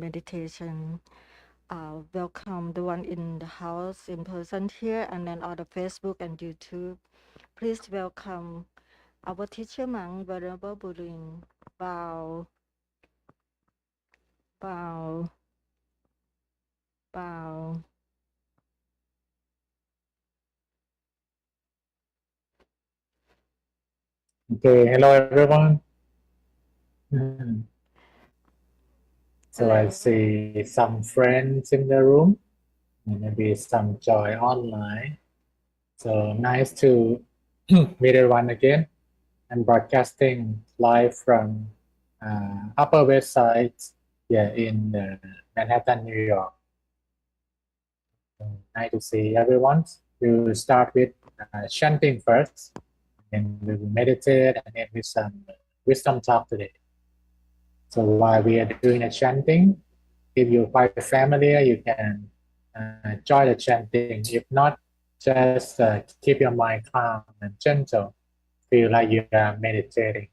meditation. Welcome the one in the house in person here and then on the Facebook and YouTube. Please welcome our teacher Mang Lp.Burin. Bow, bow, bow. Okay, hello everyone. So I Hello. see some friends in the room, and maybe some joy online. So nice to meet everyone again. I'm broadcasting live from Upper West Side here in Manhattan, New York. So nice to see everyone. We will start with chanting first, and we will meditate and end with some wisdom talk today. So while we are doing the chanting, if you're quite familiar, you can join the chanting. If not, just keep your mind calm and gentle. Feel like you are meditating.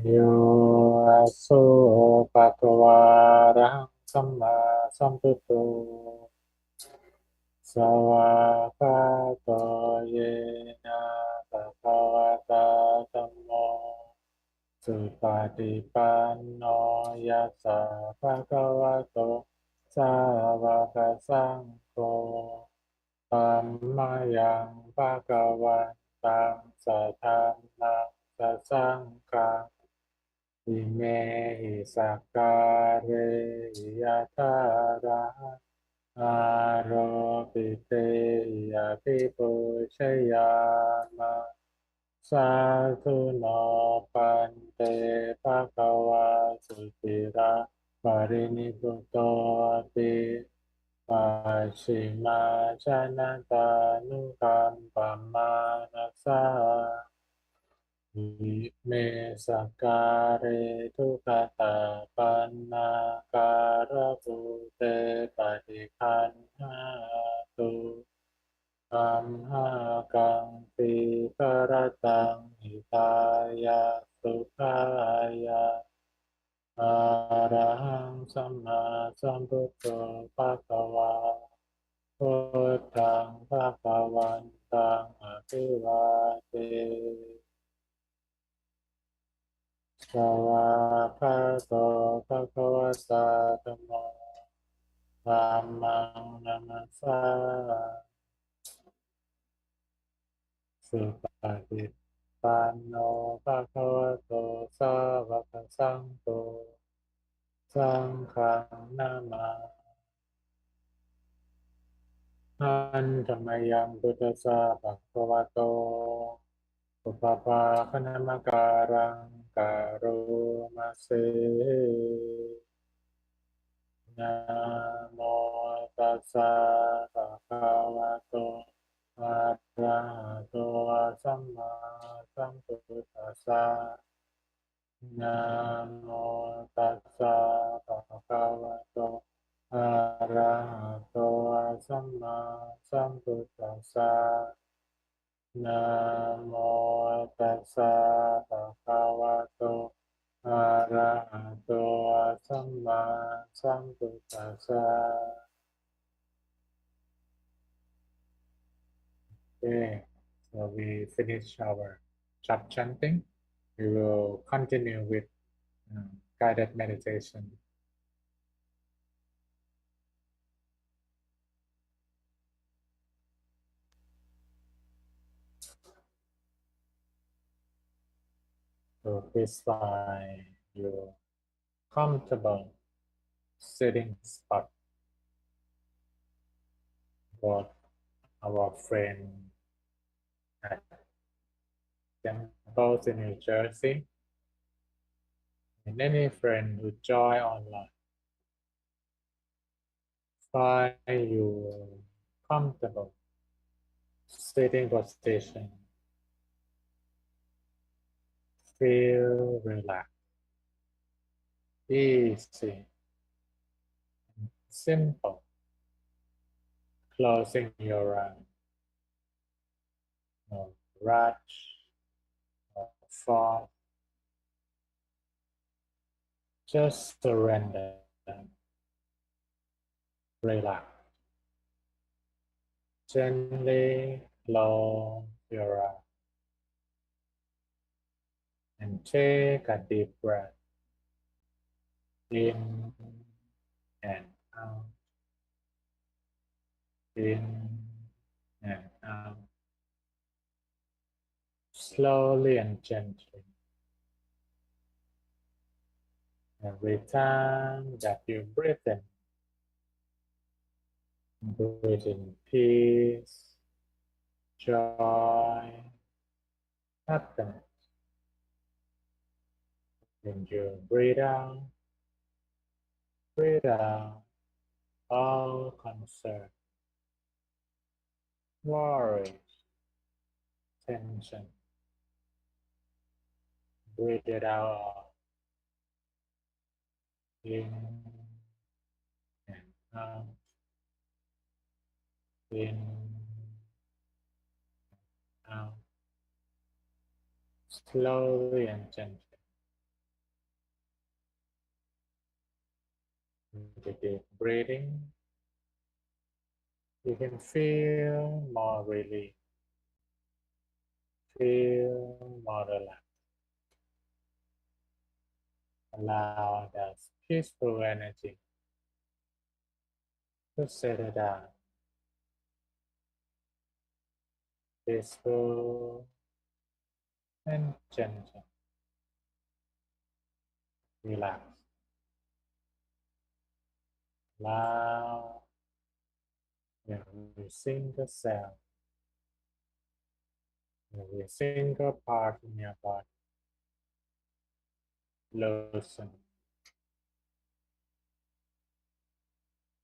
Yo aso bhagavata samma sambuddho sawakkato yena bhagavata dhammo Supatipanno yassa bhagavato sāvaka saṅgho Dhammayang bhagavantang saddhammang sasaṅghang Imehi sakkare yataraḥ aropite yapipucayama Sadhu no pante bhagava sutira parinibhutto api pachima janata nukampama nasa me sakare tukata panna karabhute patikanhatu Amhakang Piparatang Hitaya Sukaya Arahang Sama Sambuddho Bhagava Buddhang Bhagavantang Abhivate Sawakato Bhagavata Dhammo Dhammang Namasa Supatipanno bhagavato sāvaka saṅgho saṅghang namaḥaṃ buddhassa bhagavato uppapākkhanamakaraṃ karomase namo tassa bhagavato arahato samma sambuddhassa namo tassa bhagavato arahato samma sambuddhassa namo tassa bhagavato arahato samma sambuddhassa. Okay, so we finish our chanting. We will continue with guided meditation. So please find your comfortable sitting spot. What our friend at temples in New Jersey and any friend who join online. Find your comfortable sitting position. Feel relaxed, easy, simple. Closing your eyes. No rush, no 4. Just surrender. Relax. Gently close your eyes and take a deep breath in and out, in and out, slowly and gently. Every time that you breathe in peace, joy, happiness. When you breathe out all concern, worry, tension. Breathe it out in and out, in, out, slowly and gently. With the deep breathing, you can feel more relief, feel more relaxed. Allow that peaceful energy to settle down, peaceful and gentle. Relax. Allow every single cell, every single part in your body loosen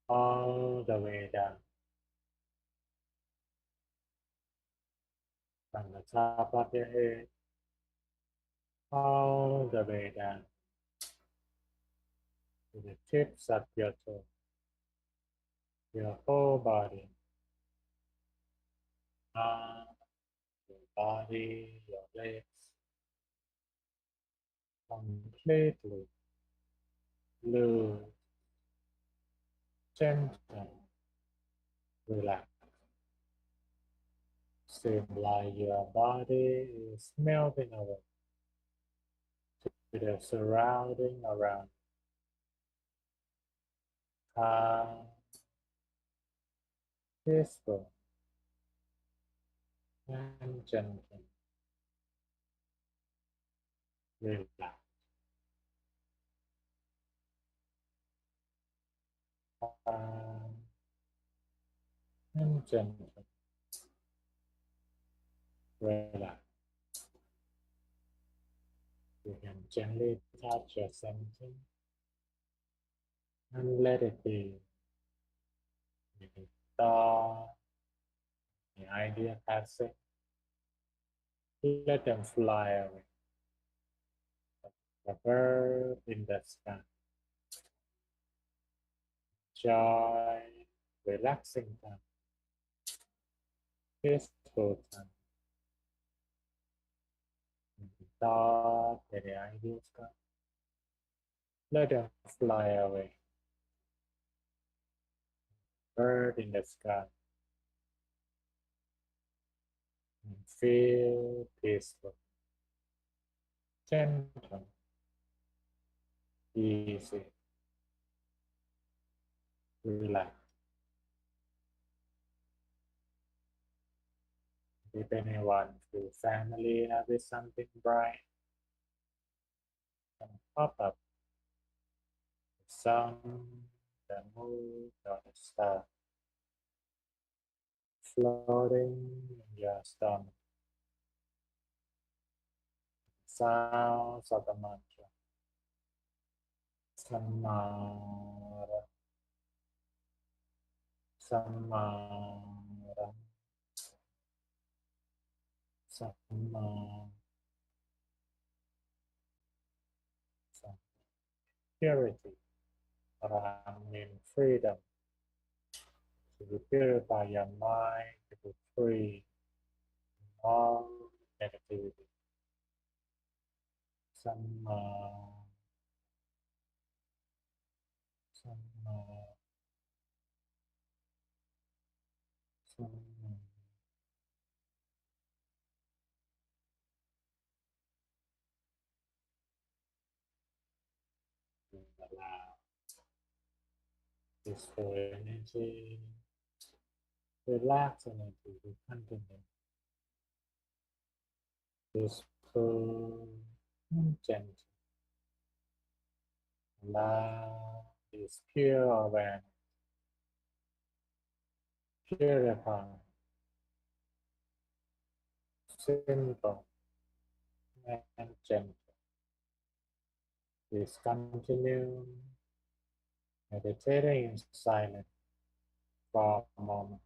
all the way down from the top of your head all the way down to the tips of your toes, your whole body, arm, your body, your legs, completely loose, gentle, relax. Seems like your body is melting away to the surrounding around, calm, peaceful, and gentle. Relax. Calm and gentle. Relax. You can gently touch your center and let it be. Any thought, the idea passing, let them fly away. The bird in the sky. Joy, relaxing time, peaceful time. Any thought, any ideas come, let them fly away. Bird in the sky. And feel peaceful, gentle, easy, relax. If anyone feels familiar with something bright, can pop up the sun, the moon, or the star floating in your stomach. Sounds of the mantra. Samara, Samara, Samara, purity, around freedom. To be purify your mind, to be free from all negativity. สัมมาสัมมาสัมมาallow this whole energy relax energy to continue peaceful and gentle. Allow this pure awareness, purify, simple and gentle. Please continue meditating in silence for a moment.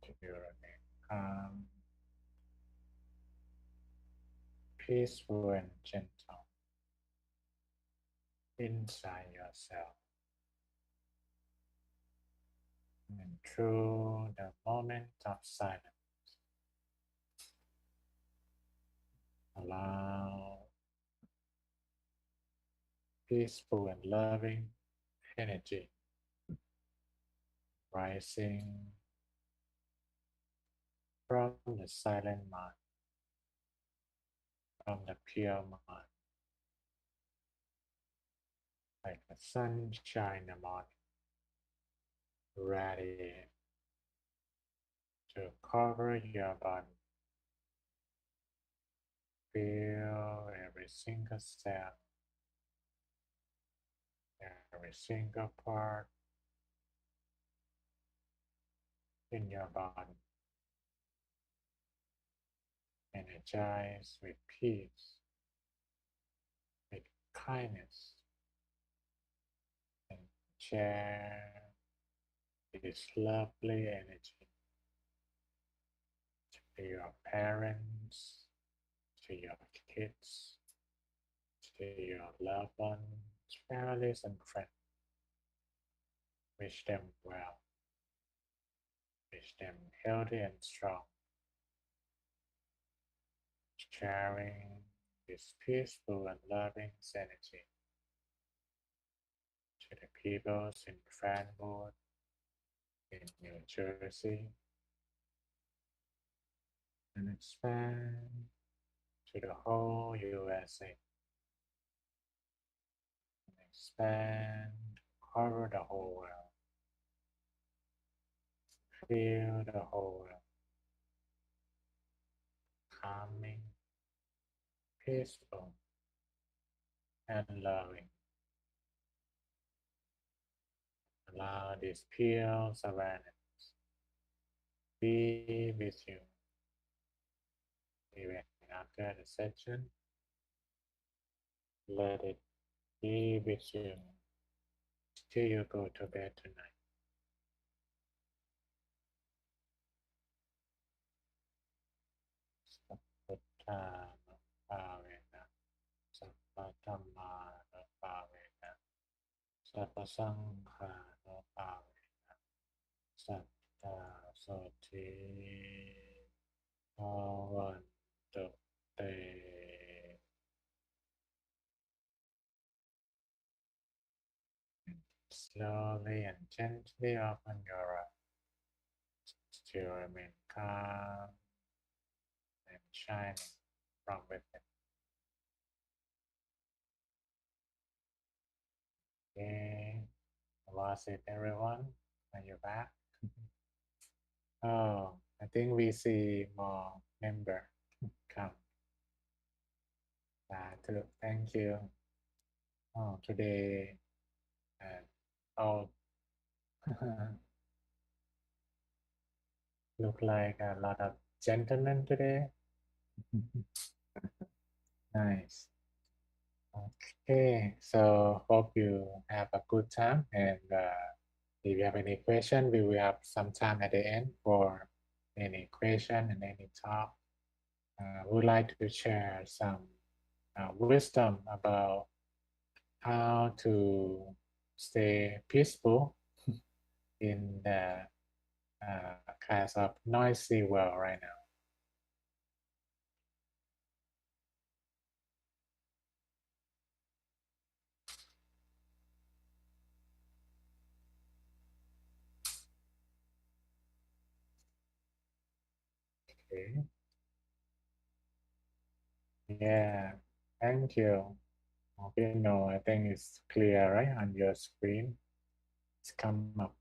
Still remain calm, peaceful and gentle inside yourself. And through the moment of silence, allow peaceful and loving energy rising from the silent mind, from the pure mind, like the sunshine in the morning, radiate to cover your body. Feel every single cell, every single part in your body, energized with peace, with kindness, and share this lovely energy to your parents, to your kids, to your loved ones, families, and friends. Wish them well, wish them healthy and strong, sharing this peaceful and loving energy to the peoples in Frankfurt, in New Jersey, and expand to the whole USA, and expand cover the whole world. Feel the whole world calming, peaceful, and loving. Allow this pure awareness be with you even after the session. Let it be with you till you go to bed tonight. Sappatthana pavena, sappatthana pavena, sappasankhana pavena, satta soti bhavantu te. Slowly and gently open your eyes. Still remain calm and shining from within. Okay, was it everyone? Are you back? Oh, I think we see more member come. Thank you. Oh, today, oh, look like a lot of gentlemen today. Nice. Okay, so hope you have a good time, and if you have any question, we will have some time at the end for any question and any talk. Would like to share some wisdom about how to stay peaceful in the kind of noisy world right now. Okay. Yeah, thank you. Okay, no, I think it's clear, right, on your screen. It's come up.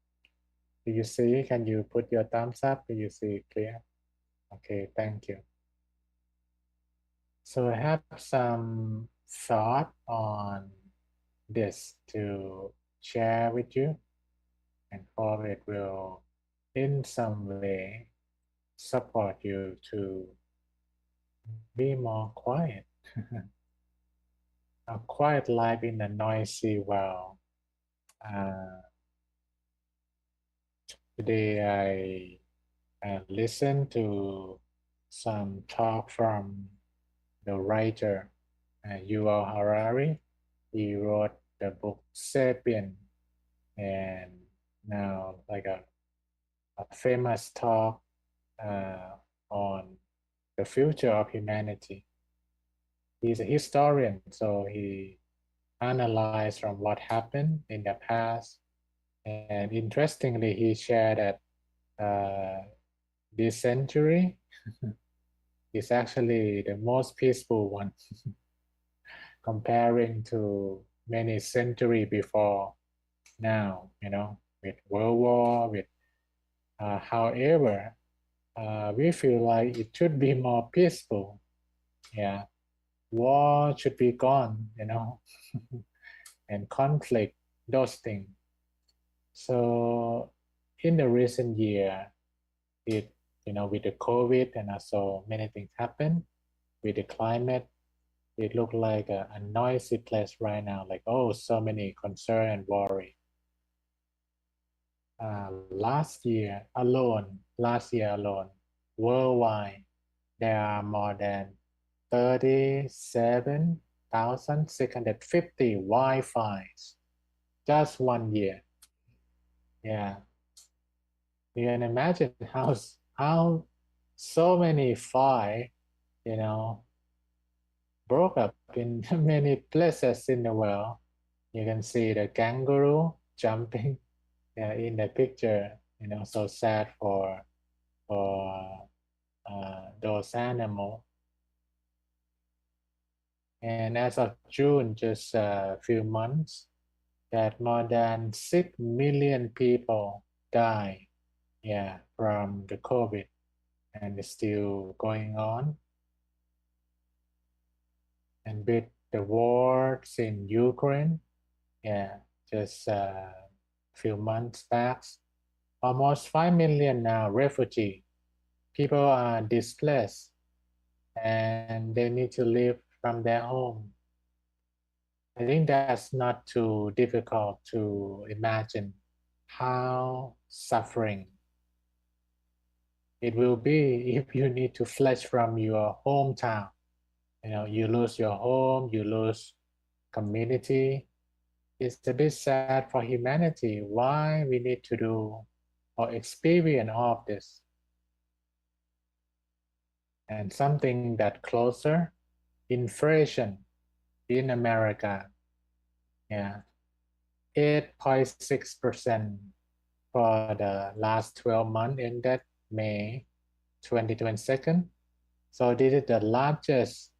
Do you see? Can you put your thumbs up? Do you see it clear? Okay, thank you. So I have some thought on this to share with you, and hope it will in some way support you to be more quiet. A quiet life in a noisy world. Uh, Today listen to some talk from the writer Yuval Harari. He wrote the book *Sapien*, and now like a famous talk uh, on the future of humanity. He's a historian, so he analyzed from what happened in the past. And interestingly, he shared that this century is actually the most peaceful one comparing to many century before now, with World War, with however, we feel like it should be more peaceful. Yeah, war should be gone, and conflict, those things. So in the recent year, it with the COVID and also many things happen with the climate. It looked like a noisy place right now. Like so many concern and worry. Last year alone, worldwide, there are more than 37,650 Wi-Fi's. Just 1 year. Yeah. You can imagine how so many Fi, you know, broke up in many places in the world. You can see the kangaroo jumping in the picture. So sad for those animals. And as of June, just a few months, that more than 6 million people die, from the COVID, and it's still going on. And with the wars in Ukraine, just a few months back, almost 5 million now refugee. People are displaced and they need to leave from their home. I think that's not too difficult to imagine how suffering it will be if you need to flee from your hometown. You lose your home, you lose community. It's a bit sad for humanity. Why we need to do or experience all of this? And something that closer, inflation in America, 8.6% for the last 12 months ended May 2022. So this is the largest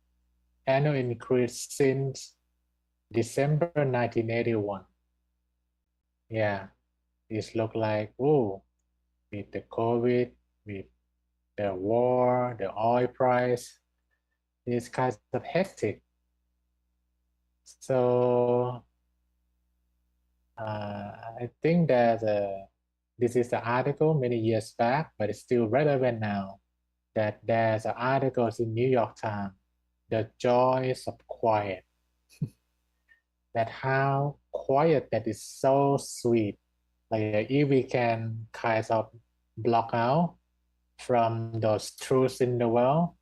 annual increase since December 1981. Yeah, it look like, with the COVID, with the war, the oil price, it's kind of hectic. So I think that this is the article many years back, but it's still relevant now. That there's articles in New York Times, the joys of quiet. That how quiet that is so sweet. Like if we can kind of block out from those truths in the world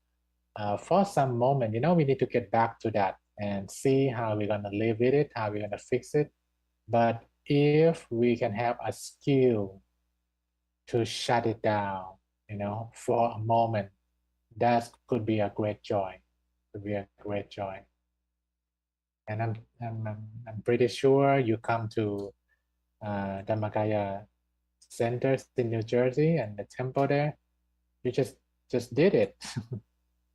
for some moment, we need to get back to that and see how we're gonna live with it, how we're gonna fix it. But if we can have a skill to shut it down, for a moment, that could be a great joy. Could be a great joy. And I'm pretty sure you come to Dhammakaya centers in New Jersey and the temple there. You just did it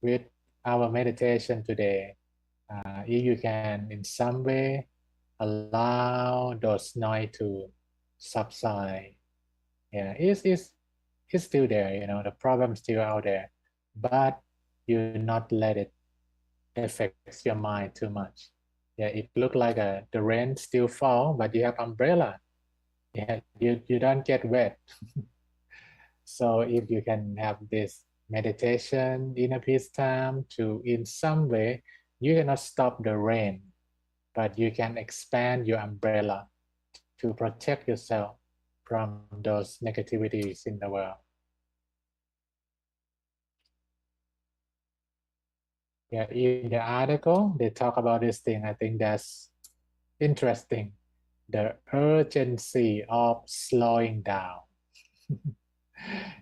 with our meditation today. If you can in some way allow those noise to subside, it's still there. The problem's still out there, but you not let it affects your mind too much. It look like the rain still fall, but you have umbrella. You don't get wet. So if you can have this meditation in a peace time to in some way, you cannot stop the rain, but you can expand your umbrella to protect yourself from those negativities in the world. Yeah, in the article, they talk about this thing. I think that's interesting. The urgency of slowing down.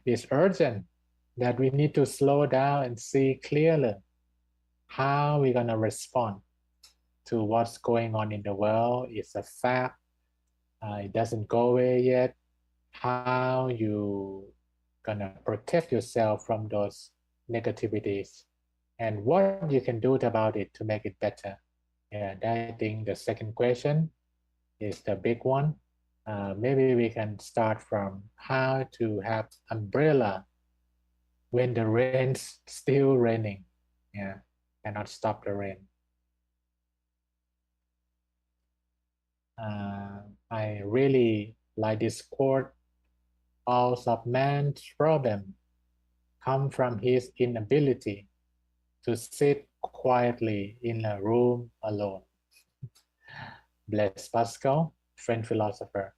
It's urgent that we need to slow down and see clearly how we're going to respond to what's going on in the world. It's a fact. It doesn't go away yet. How you gonna protect yourself from those negativities and what you can do about it to make it better. Yeah, I think the second question is the big one. Maybe we can start from how to have umbrella when the rain's still raining. Yeah, cannot stop the rain. I really like this quote. All of man's problem come from his inability to sit quietly in a room alone. Blaise Pascal, French philosopher.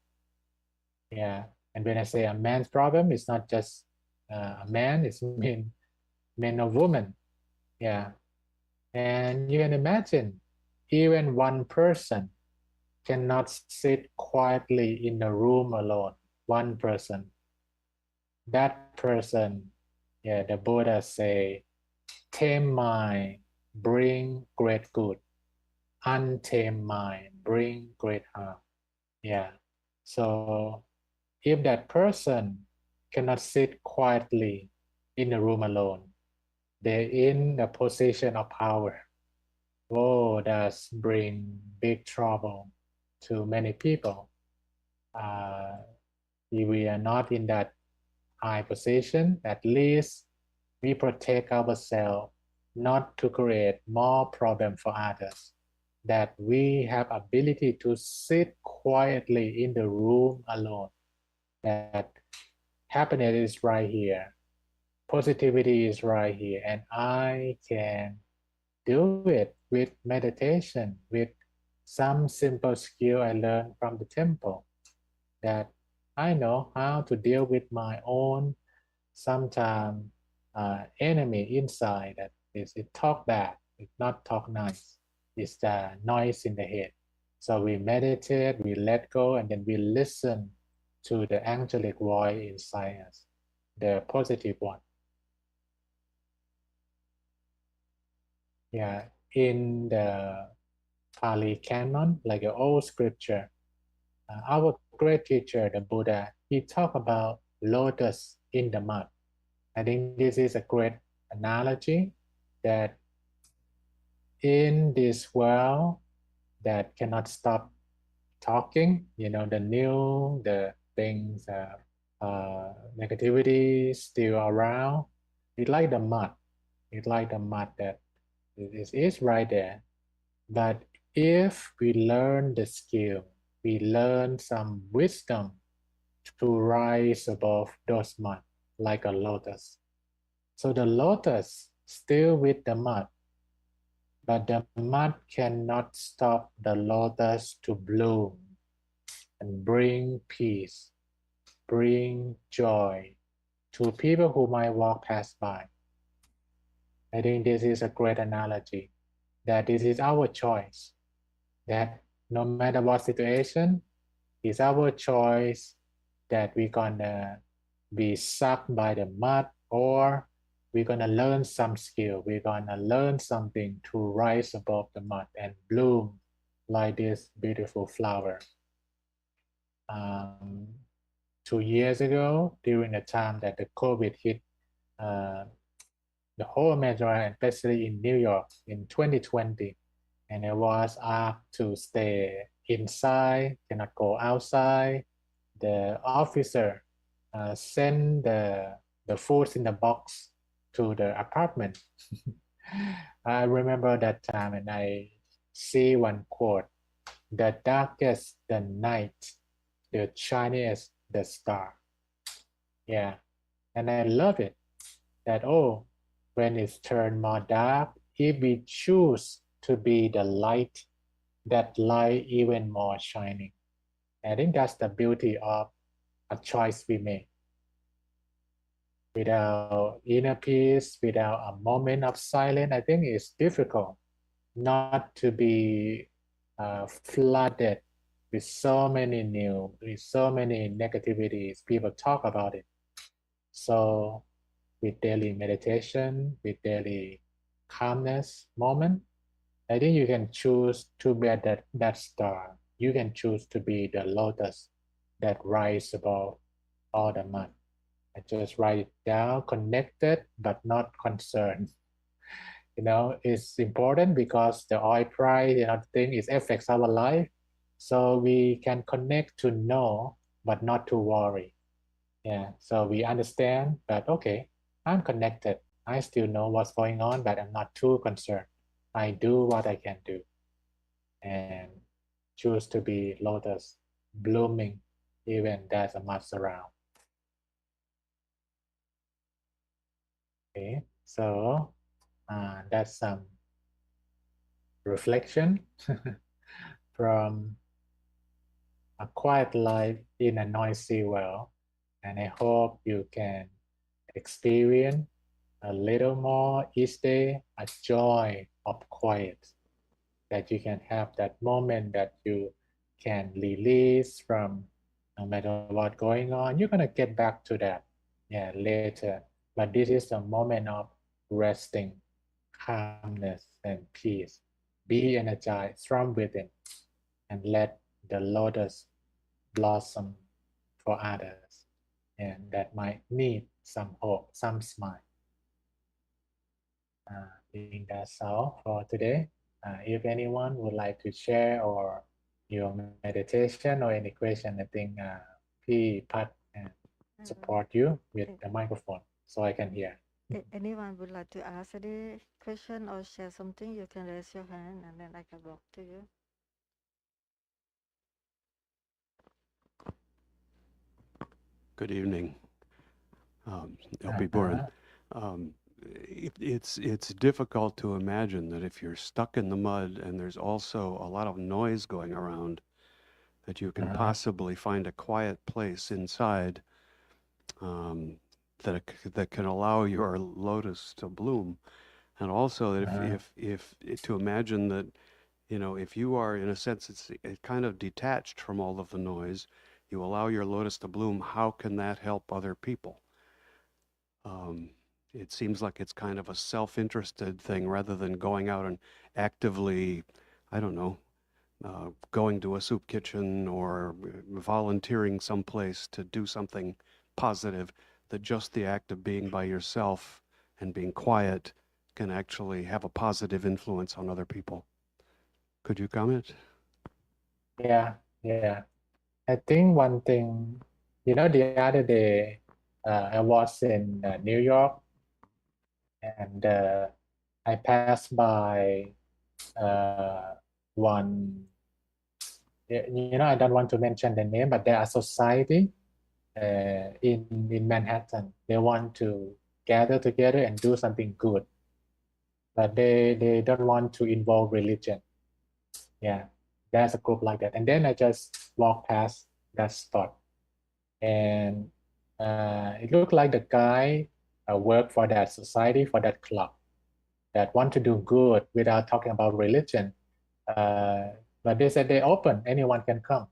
Yeah, and when I say a man's problem, it's not just a man; it's men or woman. Yeah, and you can imagine, even one person cannot sit quietly in a room alone. One person. That person, yeah, the Buddha say, tame mind, bring great good. Untamed mind, bring great harm. Yeah. So if that person cannot sit quietly in a room alone, they're in a position of power. Whoa, that's bring big trouble to many people. Uh, if we are not in that high position, at least we protect ourselves not to create more problem for others. That we have ability to sit quietly in the room alone. That happiness is right here. Positivity is right here. And I can do it with meditation, with some simple skill I learned from the temple. That I know how to deal with my own sometimes enemy inside that is it talk bad, it not talk nice. It's the noise in the head. So we meditate, we let go, and then we listen to the angelic voice inside us, the positive one. Yeah, in the Pali Canon, like an old scripture, our great teacher, the Buddha, he talked about lotus in the mud. I think this is a great analogy that in this world that cannot stop talking, the new, the things, negativity still around. It's like the mud. It's like the mud that is right there. But if we learn the skill, we learn some wisdom to rise above those mud like a lotus. So the lotus still with the mud, but the mud cannot stop the lotus to bloom and bring peace, bring joy to people who might walk past by. I think this is a great analogy that this is our choice, that no matter what situation, it's our choice that we're gonna be sucked by the mud or we're gonna learn some skill. We're gonna learn something to rise above the mud and bloom like this beautiful flower. Um, 2 years ago, during the time that the COVID hit uh, the whole America, especially in New York in 2020, and I was asked to stay inside, cannot go outside. The officer sent the foods in the box to the apartment. I remember that time and I see one quote, the darkest the night, the shiniest the star. Yeah, and I love it that, oh, when it's turned more dark, if we choose to be the light, that light even more shining. I think that's the beauty of a choice we make. without inner peace, without a moment of silence, I think it's difficult not to be flooded with so many news, with so many negativities. People talk about it. So with daily meditation, with daily calmness moment, I think you can choose to be that star. You can choose to be the lotus that rise above all the mud. I just write it down, connected but not concerned. It's important because the oil price and other thing is affects our life. So we can connect to know, but not to worry. Yeah. So we understand that, okay, I'm connected. I still know what's going on, but I'm not too concerned. I do what I can do and choose to be lotus blooming even there's a mess around. Okay. So that's some reflection from a quiet life in a noisy world. And I hope you can experience a little more each day, a joy of quiet, that you can have that moment that you can release from no matter what's going on. You're going to get back to that, yeah, later. But this is a moment of resting, calmness, and peace. Be energized from within and let the lotus blossom for others, and that might need some hope, some smile. I think that's all for today. If anyone would like to share or your meditation or any question, I think P. Pat support you with the microphone so I can hear. Anyone would like to ask any question or share something, you can raise your hand and then I can walk to you. Good evening, Lp.Burin. It's difficult to imagine that if you're stuck in the mud and there's also a lot of noise going around, that you can possibly find a quiet place inside that can allow your lotus to bloom, and also that if to imagine that, if you are in a sense it's kind of detached from all of the noise, you allow your lotus to bloom. How can that help other people? It seems like it's kind of a self-interested thing rather than going out and actively, I don't know, going to a soup kitchen or volunteering someplace to do something positive, that just the act of being by yourself and being quiet can actually have a positive influence on other people. Could you comment? Yeah. I think one thing, the other day, I was in New York and I passed by one, I don't want to mention the name, but there are society in Manhattan. They want to gather together and do something good, but they don't want to involve religion. Yeah, there's a group like that. And then I just walked past that spot, and it looked like the guy worked for that society, for that club, that want to do good without talking about religion. But they said they open, anyone can come,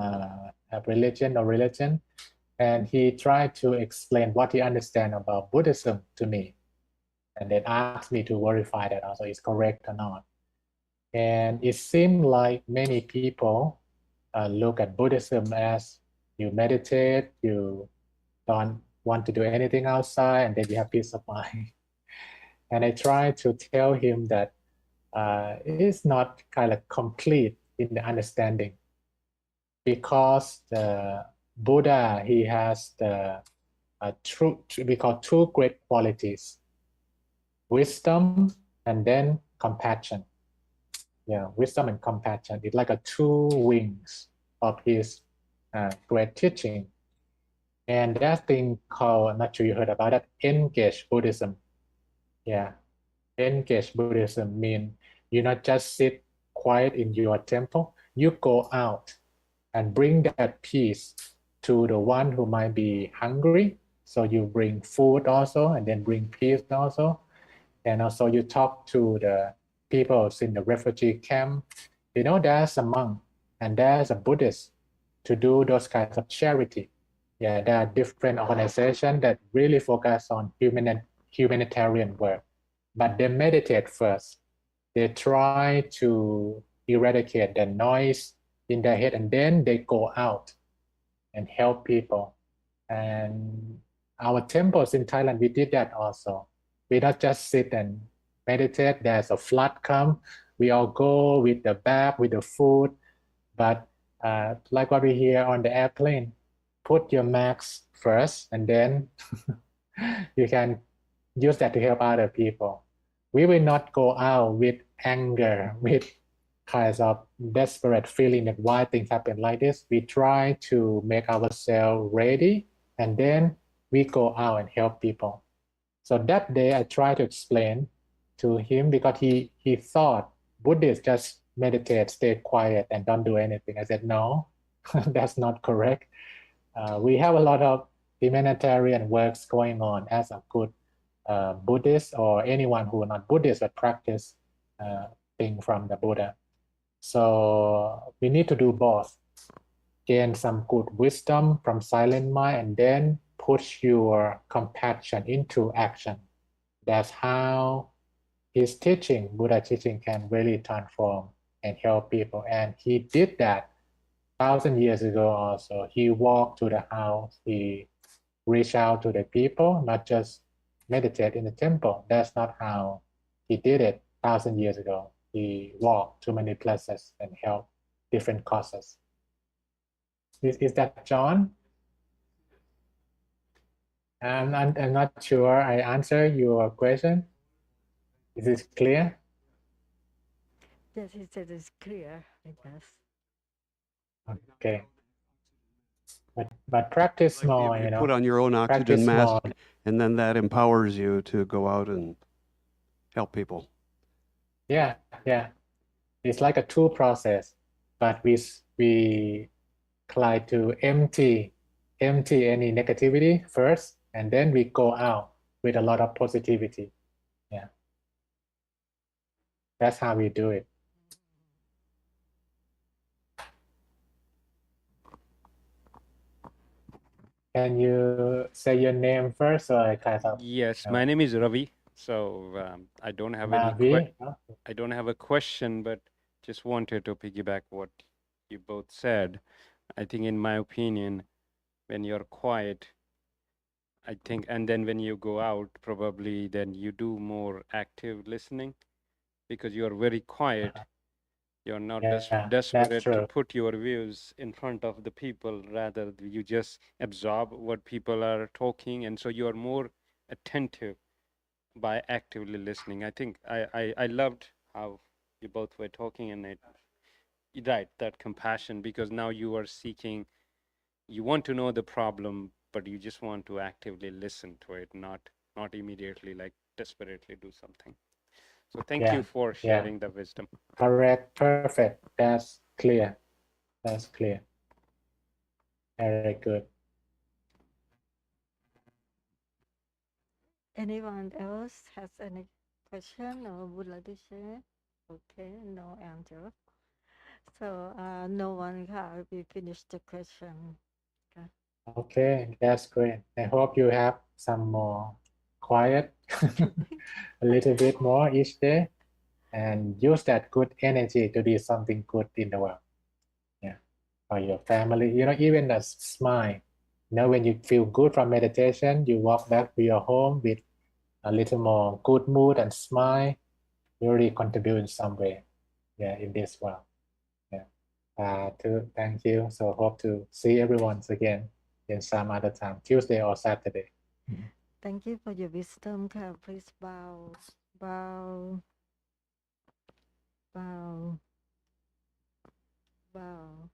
have religion or religion. And he tried to explain what he understands about Buddhism to me, and then asked me to verify that also is correct or not. And it seemed like many people look at Buddhism as you meditate, you don't want to do anything outside, and then you have peace of mind. And I tried to tell him that it's not kind of complete in the understanding, because the Buddha, he has the we call two great qualities: wisdom and then compassion. Yeah, wisdom and compassion. It's like a two wings of his great teaching. And that thing called, I'm not sure you heard about it, engaged Buddhism. Yeah, engaged Buddhism means you not just sit quiet in your temple, you go out and bring that peace to the one who might be hungry, So you bring food also, and then bring peace also. And also you talk to the people in the refugee camp. You know, there's a monk and there's a Buddhist to do those kinds of charity. Yeah, there are different organizations that really focus on humanitarian work, but they meditate first. They try to eradicate the noise in their head, and then they go out and help people. And our temples in Thailand, we did that also. We not just sit and meditate. There's a flood come. We all go with the bag, with the food. But like what we hear on the airplane, put your mask first, and then you can use that to help other people. We will not go out with anger, with kinds of desperate feeling that why things happen like this. We try to make ourselves ready, and then we go out and help people. So that day I tried to explain to him because he thought Buddhists just meditate, stay quiet, and don't do anything. I said, no, that's not correct. We have a lot of humanitarian works going on as a good Buddhist or anyone who are not Buddhist but practice thing from the Buddha. So we need to do both. Gain some good wisdom from silent mind and then push your compassion into action. That's how his teaching, Buddha teaching, can really transform and help people. And he did that 1,000 years ago also. He walked to the house, he reached out to the people, not just meditate in the temple. That's not how he did it 1,000 years ago. He walked to many places and helped different causes. Is that John? I'm not sure I answer your question. Is it clear? Yes, he said it's clear, I guess. Okay. But practice Like more, you you put know. on your own oxygen Practice mask, more. and then that empowers you to go out and help people. Yeah. It's like a two process, but we try to empty any negativity first, and then we go out with a lot of positivity. Yeah. That's how we do it. Can you say your name first, so I kind of Yes, my name is Ravi. So I don't have any Ravi? I don't have a question, but just wanted to piggyback what you both said. I think, in my opinion, when you're quiet, I think, and then when you go out, probably then you do more active listening because you're very quiet. You're not Yeah, that's desperate to true. put your views in front of the people. Rather, you just absorb what people are talking, and so you're more attentive by actively listening. I think I loved how you both were talking, and right, that compassion, because now you are seeking, you want to know the problem, but you just want to actively listen to it, not immediately like desperately do something. So thank you for sharing the wisdom. Correct. Perfect. That's clear. That's clear. Very good. Anyone else has any question or would like to share? Okay, no answer. So no one we finished the question. Okay, that's great. I hope you have some more quiet, a little bit more each day, and use that good energy to do something good in the world. Yeah, for your family. You know, even a smile. You know, when you feel good from meditation, you walk back to your home with a little more good mood and smile. You really contribute in some way. Yeah, in this world. Yeah. Thank you. So hope to see everyone again in some other time, Tuesday or Saturday. Thank you for your wisdom. Please bow, bow, bow, bow.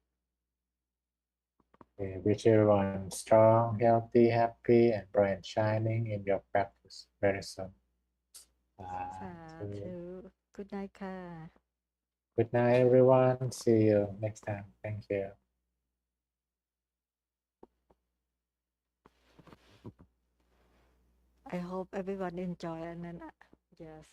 We wish everyone strong, healthy, happy, and bright and shining in your practice very soon. Good night, ka. Good night, everyone. See you next time. Thank you. I hope everyone enjoy and then yes.